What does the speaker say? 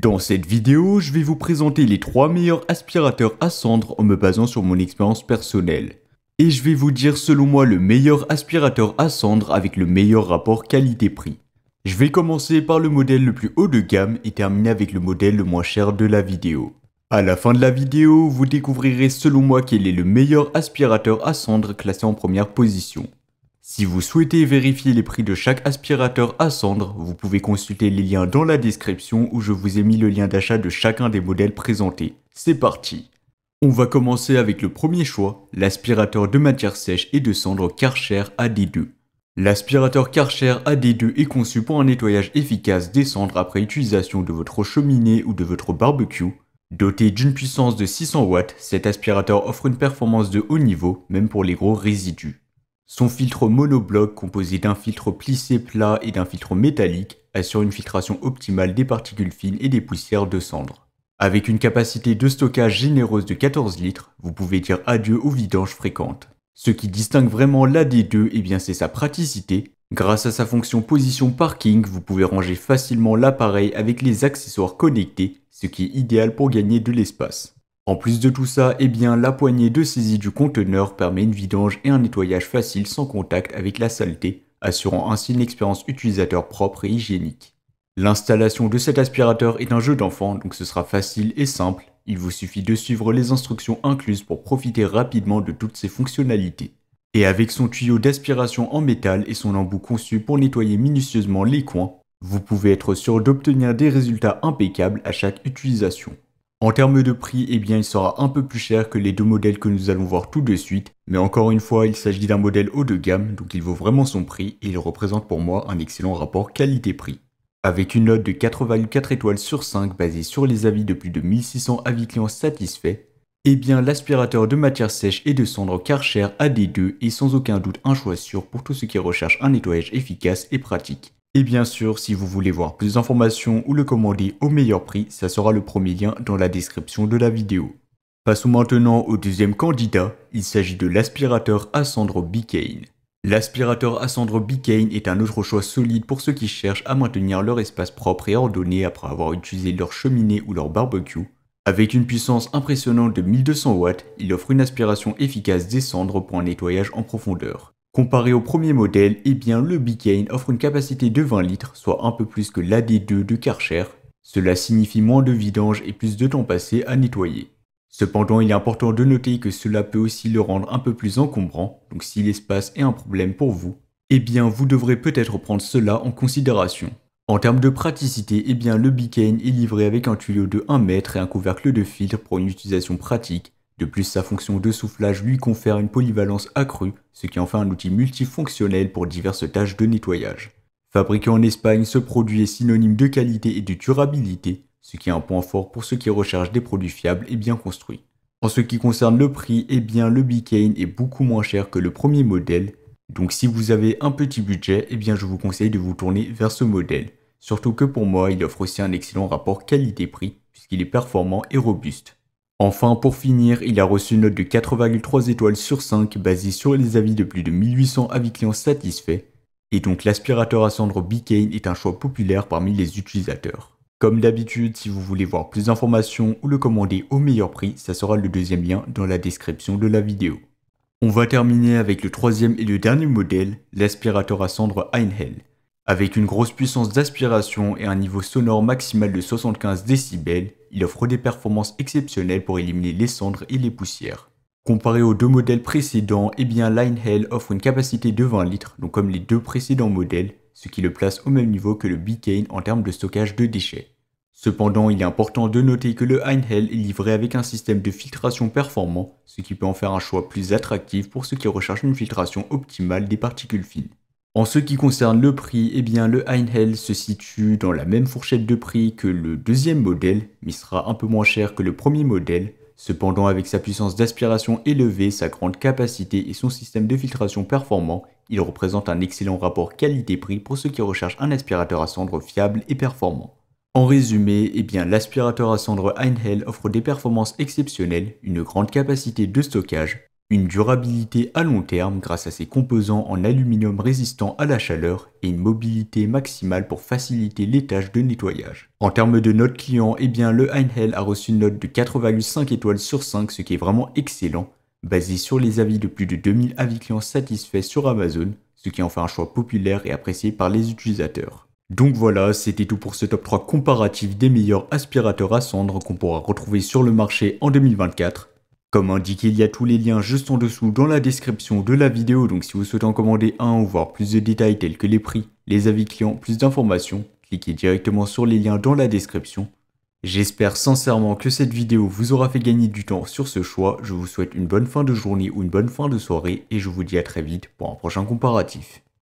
Dans cette vidéo, je vais vous présenter les 3 meilleurs aspirateurs à cendres en me basant sur mon expérience personnelle. Et je vais vous dire selon moi le meilleur aspirateur à cendres avec le meilleur rapport qualité-prix. Je vais commencer par le modèle le plus haut de gamme et terminer avec le modèle le moins cher de la vidéo. À la fin de la vidéo, vous découvrirez selon moi quel est le meilleur aspirateur à cendres classé en première position. Si vous souhaitez vérifier les prix de chaque aspirateur à cendres, vous pouvez consulter les liens dans la description où je vous ai mis le lien d'achat de chacun des modèles présentés. C'est parti! On va commencer avec le premier choix, l'aspirateur de matière sèche et de cendres Karcher AD2. L'aspirateur Karcher AD2 est conçu pour un nettoyage efficace des cendres après utilisation de votre cheminée ou de votre barbecue. Doté d'une puissance de 600 watts, cet aspirateur offre une performance de haut niveau, même pour les gros résidus. Son filtre monobloc, composé d'un filtre plissé plat et d'un filtre métallique, assure une filtration optimale des particules fines et des poussières de cendres. Avec une capacité de stockage généreuse de 14 litres, vous pouvez dire adieu aux vidanges fréquentes. Ce qui distingue vraiment l'AD2, c'est sa praticité. Grâce à sa fonction position parking, vous pouvez ranger facilement l'appareil avec les accessoires connectés, ce qui est idéal pour gagner de l'espace. En plus de tout ça, la poignée de saisie du conteneur permet une vidange et un nettoyage facile sans contact avec la saleté, assurant ainsi une expérience utilisateur propre et hygiénique. L'installation de cet aspirateur est un jeu d'enfant, donc ce sera facile et simple. Il vous suffit de suivre les instructions incluses pour profiter rapidement de toutes ses fonctionnalités. Et avec son tuyau d'aspiration en métal et son embout conçu pour nettoyer minutieusement les coins, vous pouvez être sûr d'obtenir des résultats impeccables à chaque utilisation. En termes de prix, il sera un peu plus cher que les deux modèles que nous allons voir tout de suite, mais encore une fois, il s'agit d'un modèle haut de gamme, donc il vaut vraiment son prix et il représente pour moi un excellent rapport qualité-prix. Avec une note de 4,4 étoiles sur 5 basée sur les avis de plus de 1600 avis clients satisfaits, l'aspirateur de matière sèche et de cendres Karcher AD2 est sans aucun doute un choix sûr pour tous ceux qui recherchent un nettoyage efficace et pratique. Et bien sûr, si vous voulez voir plus d'informations ou le commander au meilleur prix, ça sera le premier lien dans la description de la vidéo. Passons maintenant au deuxième candidat, il s'agit de l'aspirateur à cendres Bicane. L'aspirateur à cendres Bicane est un autre choix solide pour ceux qui cherchent à maintenir leur espace propre et ordonné après avoir utilisé leur cheminée ou leur barbecue. Avec une puissance impressionnante de 1200 watts, il offre une aspiration efficace des cendres pour un nettoyage en profondeur. Comparé au premier modèle, le Bicane offre une capacité de 20 litres, soit un peu plus que l'AD2 de Karcher. Cela signifie moins de vidange et plus de temps passé à nettoyer. Cependant, il est important de noter que cela peut aussi le rendre un peu plus encombrant, donc si l'espace est un problème pour vous, vous devrez peut-être prendre cela en considération. En termes de praticité, le Bicane est livré avec un tuyau de 1 mètre et un couvercle de filtre pour une utilisation pratique. De plus, sa fonction de soufflage lui confère une polyvalence accrue, ce qui en fait un outil multifonctionnel pour diverses tâches de nettoyage. Fabriqué en Espagne, ce produit est synonyme de qualité et de durabilité, ce qui est un point fort pour ceux qui recherchent des produits fiables et bien construits. En ce qui concerne le prix, le Bicane est beaucoup moins cher que le premier modèle, donc si vous avez un petit budget, je vous conseille de vous tourner vers ce modèle. Surtout que pour moi, il offre aussi un excellent rapport qualité-prix, puisqu'il est performant et robuste. Enfin, pour finir, il a reçu une note de 4,3 étoiles sur 5 basée sur les avis de plus de 1800 avis clients satisfaits, et donc l'aspirateur à cendres Bicane est un choix populaire parmi les utilisateurs. Comme d'habitude, si vous voulez voir plus d'informations ou le commander au meilleur prix, ça sera le deuxième lien dans la description de la vidéo. On va terminer avec le troisième et le dernier modèle, l'aspirateur à cendres Einhell. Avec une grosse puissance d'aspiration et un niveau sonore maximal de 75 décibels, il offre des performances exceptionnelles pour éliminer les cendres et les poussières. Comparé aux deux modèles précédents, l'Einhell offre une capacité de 20 litres, donc comme les deux précédents modèles, ce qui le place au même niveau que le Bicane en termes de stockage de déchets. Cependant, il est important de noter que le Einhell est livré avec un système de filtration performant, ce qui peut en faire un choix plus attractif pour ceux qui recherchent une filtration optimale des particules fines. En ce qui concerne le prix, le Einhell se situe dans la même fourchette de prix que le deuxième modèle, mais sera un peu moins cher que le premier modèle. Cependant, avec sa puissance d'aspiration élevée, sa grande capacité et son système de filtration performant, il représente un excellent rapport qualité-prix pour ceux qui recherchent un aspirateur à cendres fiable et performant. En résumé, l'aspirateur à cendres Einhell offre des performances exceptionnelles, une grande capacité de stockage, une durabilité à long terme grâce à ses composants en aluminium résistant à la chaleur et une mobilité maximale pour faciliter les tâches de nettoyage. En termes de note client, eh bien le Einhell a reçu une note de 4,5 étoiles sur 5, ce qui est vraiment excellent, basé sur les avis de plus de 2000 avis clients satisfaits sur Amazon, ce qui en fait un choix populaire et apprécié par les utilisateurs. Donc voilà, c'était tout pour ce top 3 comparatif des meilleurs aspirateurs à cendres qu'on pourra retrouver sur le marché en 2024. Comme indiqué, il y a tous les liens juste en dessous dans la description de la vidéo, donc si vous souhaitez en commander un ou voir plus de détails tels que les prix, les avis clients, plus d'informations, cliquez directement sur les liens dans la description. J'espère sincèrement que cette vidéo vous aura fait gagner du temps sur ce choix, je vous souhaite une bonne fin de journée ou une bonne fin de soirée et je vous dis à très vite pour un prochain comparatif.